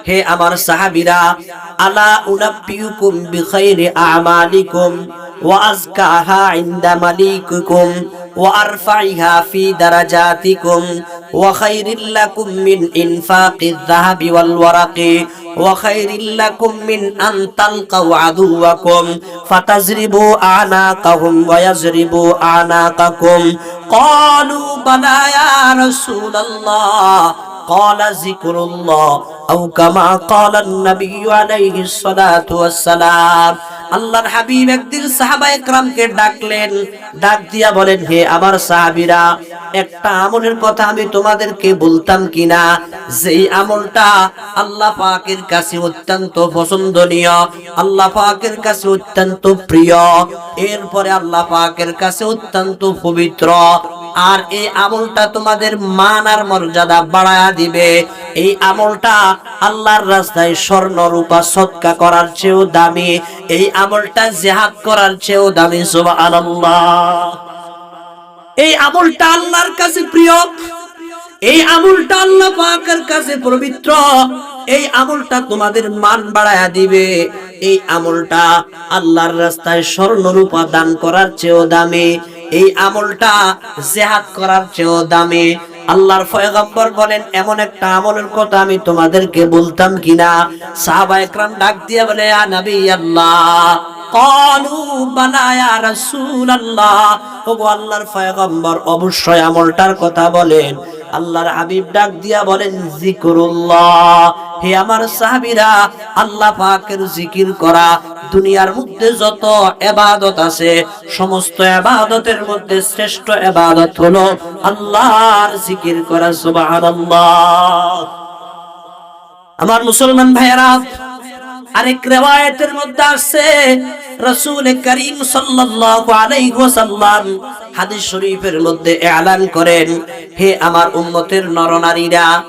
হে আমার সাহাবীরা, আলা উনাব্বিউকুম বিখাইরি আমালিকুম ওয়া আযকাহা ইনদা মালিকুকুম ওয়া আরফাইহা ফি দারাজাতিকুম ওয়া খায়রিল লাকুম মিন ইনফাকিয যাহাবি ওয়াল ওয়ারাকি ওয়া খায়রিল লাকুম মিন আন তালকাউ আদুওয়াকুম ফাতাজরিবু আনাকাহুম ওয়া ইয়াজরিবু আনাকাকুম। ক্বালু বালা ইয়া রাসূলুল্লাহ। قال ذكر الله أو كما قال النبي عليه الصلاة والسلام। আল্লাহর হাবিব একদিন সাহাবায়ে কেরামকে ডাকলেন, ডাক দিয়া বলেন, হে আমার সাহাবীরা, একটা আমলের কথা আমি তোমাদেরকে বলতাম কিনা, যেই আমলটা আল্লাহ পাকের কাছে অত্যন্ত পছন্দনীয়, আল্লাহ পাকের কাছে অত্যন্ত প্রিয়, এরপরে আল্লাহ পাকের কাছে অত্যন্ত পবিত্র, আর এই আমলটা তোমাদের মান আর মর্যাদা বাড়ায়া দিবে। এই আমলটা আল্লাহর রাস্তায় স্বর্ণ রূপা সদকা করার চেয়েও দামি, এই আমলটা জিহাদ করার চেয়েও দামি। সুবহানাল্লাহ। এই আমলটা আল্লাহর কাছে প্রিয়, এই আমলটা আল্লাহ পাকের কাছে পবিত্র, এই আমলটা তোমাদের মান বাড়ায়া দিবে, এই আমলটা আল্লাহর রাস্তায় স্বর্ণ রূপা দান করার চেয়েও দামি, এই আমলটা জিহাদ করার চেয়েও দামি। আল্লাহর পয়গম্বর বলেন, এমন একটা আমলের কথা আমি তোমাদেরকে বলতাম কিনা? সাহাবায়ে কেরাম ডাক দিয়ে বলে, ইয়া নবী আল্লাহ। ক্বালু বালা ইয়া রাসূলুল্লাহ। ওগো আল্লাহর পয়গম্বর, অবশ্যই আমলটার কথা বলেন। আল্লাহর হাবিব ডাক দিয়া বলেন, জিকরুল্লাহ। হে আমার সাহাবীরা, আল্লাহ পাকের জিকির করা। দুনিয়ার মধ্যে যত ইবাদত আছে, সমস্ত ইবাদতের মধ্যে শ্রেষ্ঠ ইবাদত হলো আল্লাহর জিকির করা। সুবহানাল্লাহ। আমার মুসলমান ভাইয়েরা, আরেক riwayat-এর মধ্যে আছে, রাসূল করিম সাল্লাল্লাহু আলাইহি ওয়াসাল্লাম হাদিস শরীফের মধ্যে এলান করেন, হে আমার উম্মতের নরনারীরা,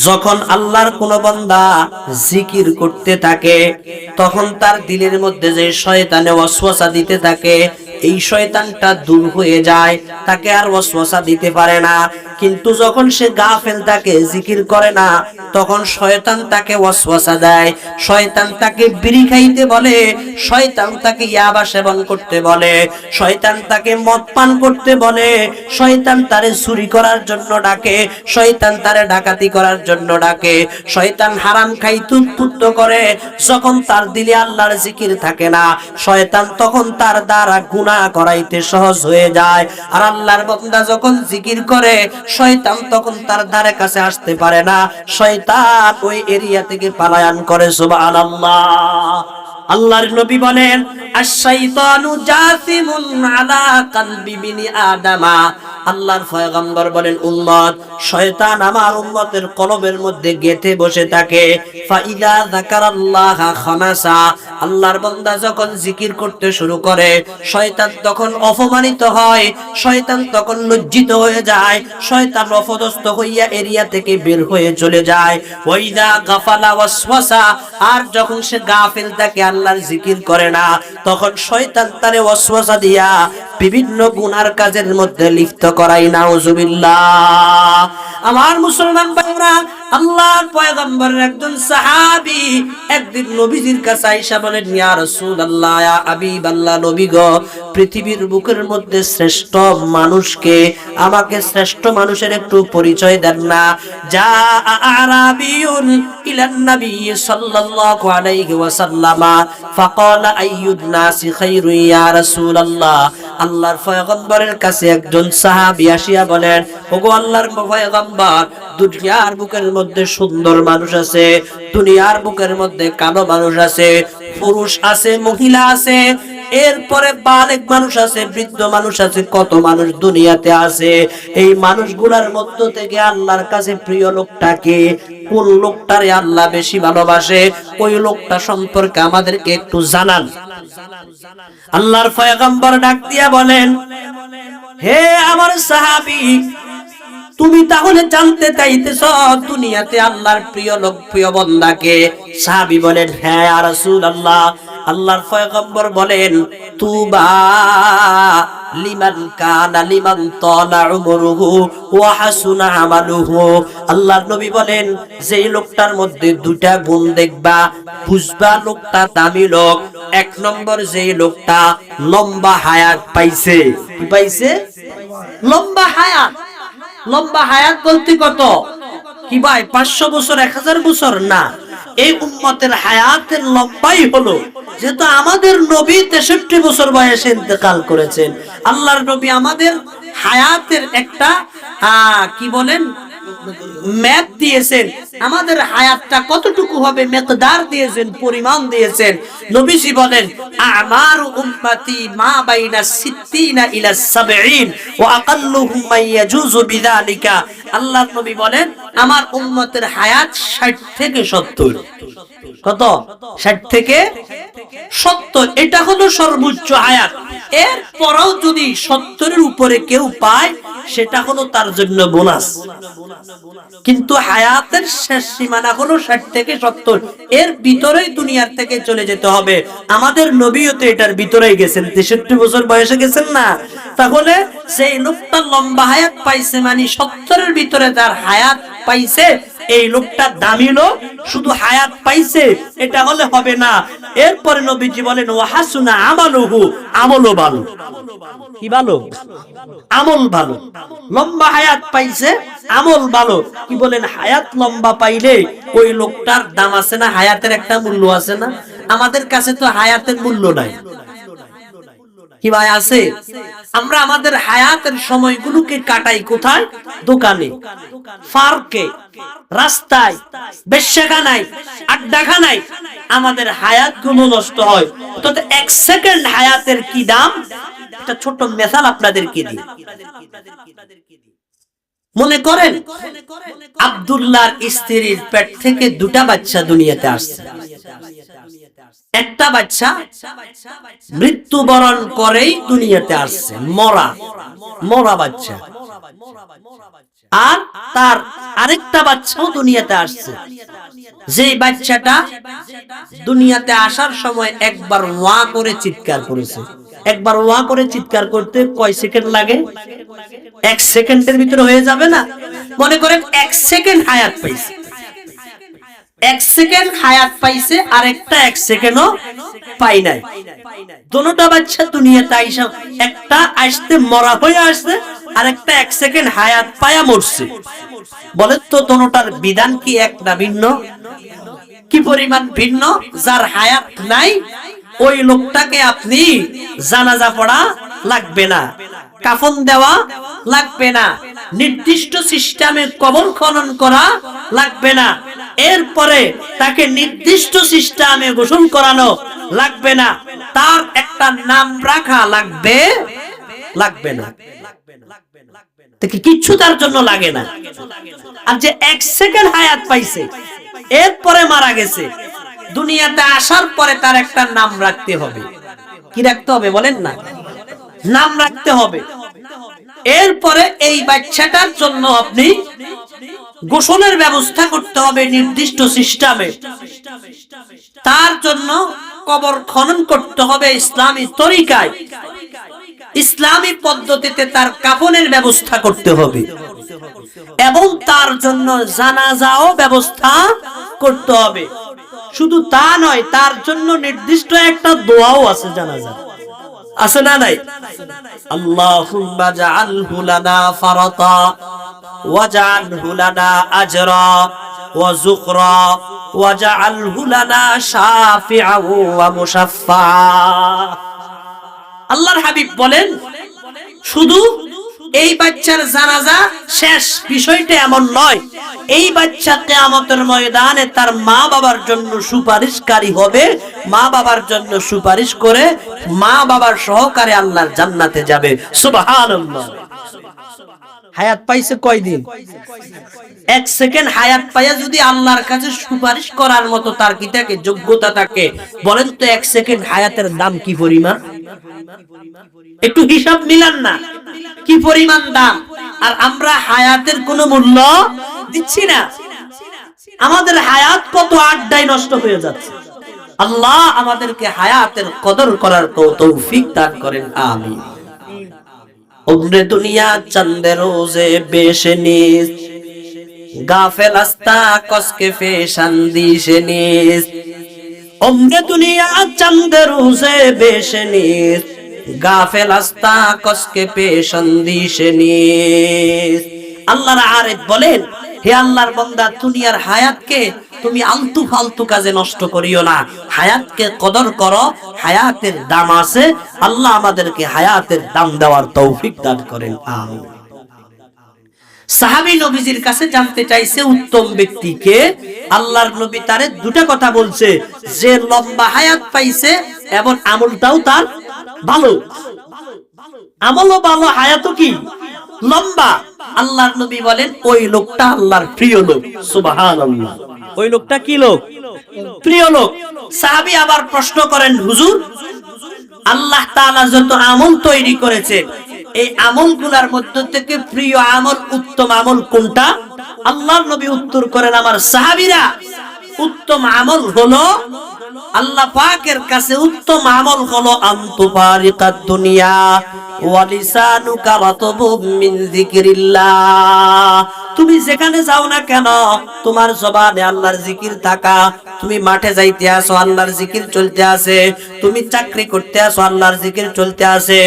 যখন আল্লাহর কোন বান্দা জিকির করতে থাকে, তখন তার দিলের মধ্যে যে শয়তানে ওয়াসওয়াসা দিতে থাকে, এই শয়তানটা দূর হয়ে যায়, তাকে আর ওয়াসওয়াসা দিতে পারে না। কিন্তু যখন সে গাফেল থাকে, জিকির করে না, তখন শয়তান তাকে ওয়াসওয়াসা দেয়, শয়তান তাকে বিড়ি খাইতে বলে, শয়তান তাকে ইয়াবা সেবন করতে বলে, শয়তান তাকে মদ পান করতে বলে, শয়তান তারে চুরি করার জন্য ডাকে, শয়তান তারে ডাকাতি করার জন্য ডাকে, শয়তান হারাম খাইতে উদ্বুদ্ধ করে। যখন তার দিলে আল্লাহর জিকির থাকে না, শয়তান তখন তার দ্বারা গুনাহ করাইতে সহজ হয়ে যায়। আর আল্লাহর বান্দা যখন জিকির করে, শয়তান তখন তার ধারে কাছে আসতে পারে না, শয়তান ওই এরিয়া থেকে পলায়ন করে। সুবহানাল্লাহ। আল্লাহর নবী বলেন, আশ-শাইতানু জাসিমুন আলা কলবি বিনি আদামা। আল্লাহর পয়গম্বর বলেন, উম্মত, শয়তান আমার উম্মতের কলবের মধ্যে গেঁথে বসে থাকে। ফাইদা যাকারাল্লাহ খানাসা। আল্লাহর বান্দা যখন জিকির করতে শুরু করে, শয়তান তখন অপমানিত হয়, শয়তান তখন লজ্জিত হয়ে যায়, শয়তান অপদস্থ হইয়া এরিয়া থেকে বের হয়ে চলে যায়। ওয়াইদা গাফালা ওয়াসওয়াসা। আর যখন সে গাফিল থাকে, আল্লাহর জিকির করে না, তখন শয়তান তারে ওয়াসওয়াসা দিয়া বিভিন্ন গুনার কাজের মধ্যে লিপ্ত করাই। নাউজুবিল্লাহ। আমার মুসলমান ভাইরা, আল্লাহর পয়গম্বরের একজন সাহাবী একদিন নবীজির কাছে আয়েশা বলেন, ইয়া রাসূলুল্লাহ, ইয়া হাবিবাল্লাহ, নবী গো, পৃথিবীর বুকের মধ্যে শ্রেষ্ঠ মানুষকে, আমাকে শ্রেষ্ঠ মানুষের একটু পরিচয় দেন না। যা আরাবিয়ুন ইলান নবী সাল্লাল্লাহু আলাইহি ওয়াসাল্লাম ফাকালা আইয়ুন নাসি খায়রু ইয়া রাসূলুল্লাহ। আল্লাহর পয়গম্বরের কাছে একজন সাহাবী আসিয়া বলেন, ওগো আল্লাহর পয়গম্বর, দুনিয়ার বুকের মধ্যে সুন্দর মানুষ আছে, দুনিয়ার বুকের মধ্যে কালো মানুষ আছে, পুরুষ আছে, মহিলা আছে, এরপরে বালেক মানুষ আছে, বৃদ্ধ মানুষ আছে, কত মানুষ দুনিয়াতে আছে। এই মানুষগুলোর মধ্য থেকে আল্লাহর কাছে প্রিয় লোকটাকে, কোন লোকটারে আল্লাহ বেশি ভালোবাসে, ওই লোকটা সম্পর্কে আমাদেরকে একটু জানান। আল্লাহর পয়গম্বর ডাক দিয়া বলেন, হে আমার সাহাবী, তুমি তাহলে জানতে চাইতেছ দুনিয়াতে আল্লাহর প্রিয় লোক, প্রিয় বান্দাকে? সাহাবী বলেন, হ্যাঁ ইয়া রাসূলুল্লাহ। আল্লাহর পয়গম্বর বলেন, তুবা লিমান কানা লিমান তালা উমরুহু ওয়া হাসুনা আমালুহু। আল্লাহর নবী বলেন, যেই লোকটার মধ্যে দুইটা গুণ দেখবা, বুঝবা লোকটা দামি লোক। এক নম্বর, যেই লোকটা লম্বা হায়াত পাইছে। কি পাইছে? লম্বা হায়াত। লম্বা হায়াত বলতে কত? কি ভাই 500 বছর, 1000 বছর না, এই উম্মতের হায়াতের লম্বাই হলো, যেহেতু আমাদের নবী 63 বছর বয়সে ইন্তেকাল করেছেন। আল্লাহর নবী আমাদের হায়াতের একটা কি বলেন ম্যাপ দিয়েছেন, আমাদের হায়াতটা কতটুকু হবে মিকদার দিয়েছেন, পরিমাণ দিয়েছেন। নবীজি বলেন, আমারু উম্মতি মা বাইনা 60 ইলা 70 ওয়া আকাল্লুহুম মান ইয়াজুজু বিযালিকা। আল্লাহর নবী বলেন, আমার উম্মতের হায়াত 60 থেকে 70। কত? 60 থেকে 70, এটা হলো সর্বোচ্চ হায়াত। এর পরেও যদি 70 এর উপরে কেউ পায়, সেটা হলো তার জন্য বোনাস। কিন্তু হায়াতের শেষ সীমানা হলো 60 থেকে 70, এর ভিতরেই দুনিয়ার থেকে চলে যেতে হবে। আমাদের নবীও তো এটার ভিতরেই গেছেন, 63 বছর বয়সে গেছেন না? তাহলে সেই লোকটা লম্বা হায়াত পাইছে, মানে 70 এর ভিতরে তার হায়াত পাইছে, এই লোকটা দামি লোক। শুধু হায়াত পাইছে এটা হলে হবে না। এরপরে নবীজি বলেন, ওয়া হাসুনা আমালুহু, আমলও ভালো। কি ভালো? আমল ভালো। লম্বা হায়াত পাইছে, আমল ভালো। কি বলেন? হায়াত লম্বা পাইলে ওই লোকটার দাম আছে না? হায়াতের একটা মূল্য আছে না? আমাদের কাছে তো হায়াতের মূল্য নাই। কি ভাই আছে? আমরা আমাদের হায়াতের সময়গুলোকে কাটাই কোথায়? দোকানে, পার্কে, রাস্তায়, বেশ্যাখানায়, আড্ডাখানায়। আমাদের হায়াতগুলো নষ্ট হয়। তো 1 সেকেন্ড হায়াতের কি দাম? একটা ছোট মিসাল আপনাদেরকে দিই। মনে করেন আব্দুল্লাহর স্ত্রীর পেট থেকে 2টা বাচ্চা দুনিয়াতে আসছে। একটা বাচ্চা মৃত্যুবরণ করেই দুনিয়াতে আসছে, মরা বাচ্চা। আর তার আরেকটা বাচ্চাও দুনিয়াতে আসছে। যেই বাচ্চাটা দুনিয়াতে আসার সময় একবার ওয়া করে চিৎকার করেছে। একবার ওয়া করে চিৎকার করতে কয় সেকেন্ড লাগে? 1 সেকেন্ডের ভিতরে হয়ে যাবে না? মনে করেন 1 সেকেন্ড হায়াত পাইছে, 1 সেকেন্ড হায়াত পাইছে, আর একটা 1 সেকেন্ডও পাই নাই। দুটোটা বাচ্চা দুনিয়াতে আইসা, একটা আসতে মরা হয়ে আসছে, আর একটা 1 সেকেন্ড হায়াত পায়া মরছে। বলেন তো দুটোটার বিধান কি এক না ভিন্ন? কি পরিমাণ ভিন্ন? যার হায়াত নাই ওই লোকটাকে আপনি জানাজা পড়া লাগবে না, কাফন দেওয়া লাগবে না, নির্দিষ্ট সিস্টেমে কবর খনন করা লাগবে না, এরপরে তাকে নির্দিষ্ট সিস্টেমে গোসল করানো লাগবে না, তার একটা নাম রাখা লাগবে না। কিচ্ছু তার জন্য লাগে না। আর যে 1 সেকেন্ড হায়াত পাইছে, এরপরে মারা গেছে, দুনিয়াতে আসার পরে তার একটা নাম রাখতে হবে। কি রাখতে হবে বলেন না? নাম রাখতে হবে। এরপরে এই বাচ্চাটার জন্য আপনি গোসলের ব্যবস্থা করতে হবে নির্দিষ্ট সিস্টেমে। তার জন্য কবর খনন করতে হবে ইসলামী তরিকায়, ইসলামী পদ্ধতিতে তার কাফনের ব্যবস্থা করতে হবে। এবং তার জন্য জানাজাও ব্যবস্থা করতে হবে। শুধু তা নয়, তার জন্য নির্দিষ্ট একটা দোয়াও আছে জানাজা, আছে না নাই? আল্লাহুম্মা জাআলহু লানা ফারাতা ওয়াজআলহু লানা আজরা ওয়া যুকরা ওয়াজআলহু লানা শাফিআন ওয়া মুশাফফা। আল্লাহর হাবিব বলেন, শুধু এই বাচ্চার জানাজা শেষ, বিষয়টা এমন নয়। এই বাচ্চা কিয়ামতের ময়দানে তার মা বাবার জন্য সুপারিশকারী হবে, মা বাবার জন্য সুপারিশ করে মা বাবার সহকারে আল্লাহর জান্নাতে যাবে। সুবহানাল্লাহ। হায়াত পাইছে কয়দিন? 1 সেকেন্ড হায়াত পাইয়া যদি আল্লাহর কাছে সুপারিশ করার মতো তার কি থাকে, যোগ্যতা থাকে, বলেন তো 1 সেকেন্ড হায়াতের দাম কি পরিমাণ? একটু হিসাব মিলান না, কি পরিমাণ দাম। আর আমরা হায়াতের কোনো মূল্য দিচ্ছি না। আমাদের হায়াত কত আড্ডায় নষ্ট হয়ে যাচ্ছে। আল্লাহ আমাদেরকে হায়াতের কদর করার তৌফিক দান করেন, আমিন। উমরে দুনিয়া চন্দে রোজে বেশনিস, গাফেল আস্তা কসকে ফেশান দিশনিস। উমরে দুনিয়া চন্দে রোজে বেশনিস, গাফেল আস্তা কসকে পেশান দিশনিস। আল্লাহর আরিফ বলেন, হে আল্লাহর বান্দা, দুনিয়ার হায়াতকে তুমি আলতু ফালতু কাজে নষ্ট করিও না, হায়াতকে কদর করো, হায়াতের দাম আছে। আল্লাহ আমাদেরকে হায়াতের দাম দেওয়ার তৌফিক দান করেন, আমিন। সাহাবী নবীজির কাছে জানতে চাইছে উত্তম ব্যক্তিকে। আল্লাহর নবী তারে দুটা কথা বলছে, যে লম্বা হায়াত পাইছে এবং আমলটাও তার ভালো, আমলও ভালো, হায়াতও কি লম্বা। আল্লাহর নবী বলেন, ওই লোকটা আল্লাহর প্রিয় লোক। সুবহানাল্লাহ। ওই লোকটা কি লোক? প্রিয় লোক। সাহাবী আবার প্রশ্ন করেন, হুজুর, আল্লাহ তাআলা যত আমল তৈরি করেছে, এই আমলগুলোর মধ্যে থেকে প্রিয় আমল, উত্তম আমল কোনটা? আল্লাহর নবী উত্তর করেন, আমার সাহাবীরা, উত্তম আমল হলো, আল্লাহ পাকের কাছে উত্তম আমল হলো আনতুফারিকাদ দুনিয়া ওয়া লিসানুকা রাতবুম মিন যিকরিল্লাহ। তুমি যেখানে যাও না কেন, তোমার জবানে আল্লাহর জিকির থাকা। তুমি মাঠে যাইতে আসো, আল্লাহর জিকির চলতে আছে। তুমি চাকরি করতে আসো, আল্লাহর জিকির চলতে আছে।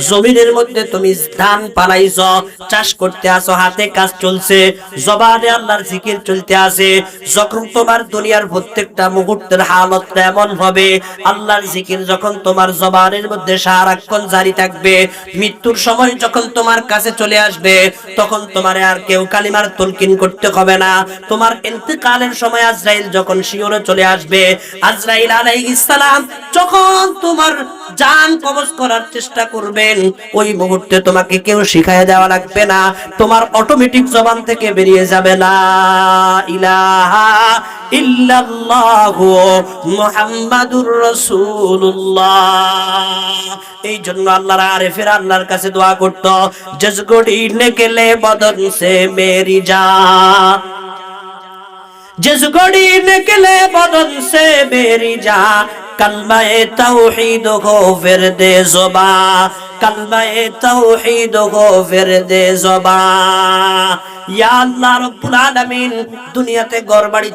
জমিনের মধ্যে তুমি ধান পালাইছো, চাষ করতে আসো, হাতে কাজ চলছে, জবানে আল্লাহর জিকির চলতে আছে। যখন তোমার দুনিয়ার প্রত্যেকটা মুহূর্তের হালত এমন হবে, আল্লাহর জিকির যখন তোমার জবানের মধ্যে সারাক্ষণ জারি থাকবে, মৃত্যুর সময় যখন তোমার কাছে চলে আসবে, তখন তোমার আর কেউ কালিমার তালকিন করতে হবে না। তোমার ইন্তেকালের সময় আজরাইল যখন শিওরে চলে আসবে, আজরাইল আলাইহিস সালাম যখন তোমার জান কবজ করার চেষ্টা করবেন, ওই মুহূর্তে তোমাকে কেউ শিখায় দেওয়া লাগবে না, তোমার অটোমেটিক জবান থেকে বেরিয়ে যাবে, লা ইলাহা ইল্লাল্লাহু মুহাম্মাদুর রাসূলুল্লাহ। এই জন্য আল্লাহর আরিফের আল্লাহর কাছে দোয়া করত, जिस घड़ी निकले बदन से मेरी जान, जिस घड़ी निकले बदन से मेरी जान, कलमाए तौहीद को फिर दे ज़ुबान, कलमाए तौहीद को फिर दे ज़ुबान। ইয়া আল্লাহ রাব্বুল আলামিন, দুনিয়াতে ঘরবাড়ি